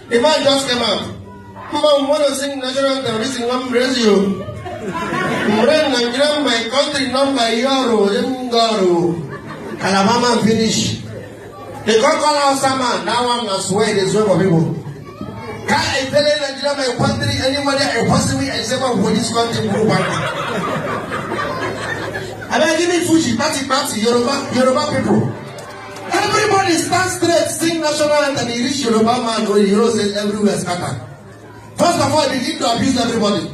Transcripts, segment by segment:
The man just came out. Mama, want to sing national anthem. This is not radio. My country, not my Euro. Alabama finish. They got call out someone. Now I'm not swear this way for people. Can't I tell Nigeria, my country, anybody I possibly except for this country? And I give me Fuji, party, Yoruba people. Everybody stand straight, sing national anthem, he reach Yoruba man, or Euro says everywhere scattered. First of all, they begin to abuse everybody.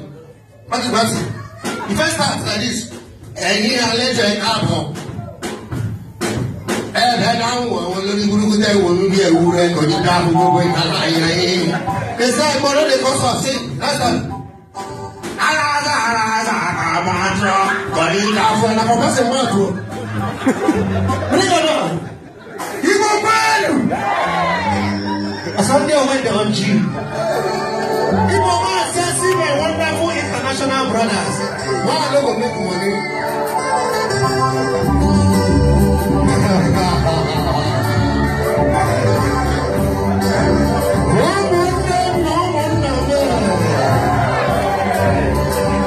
Party. The first start like this. And he alleged an apple. And then I will be a woman, or you can't go away. They say, I'm going to go for sing. That's done. But he got for a person. Bring it on. You go back. A Sunday went on G. People want to see my wonderful international brothers. Why I don't make money?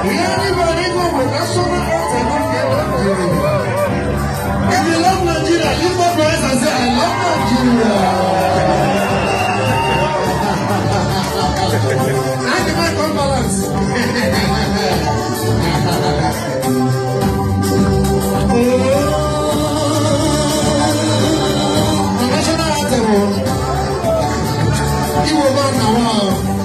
Anybody go with national anthem? If you love Nigeria, lift up your hands and say, I love Nigeria. And the man come balance. The national anthem. He will go now.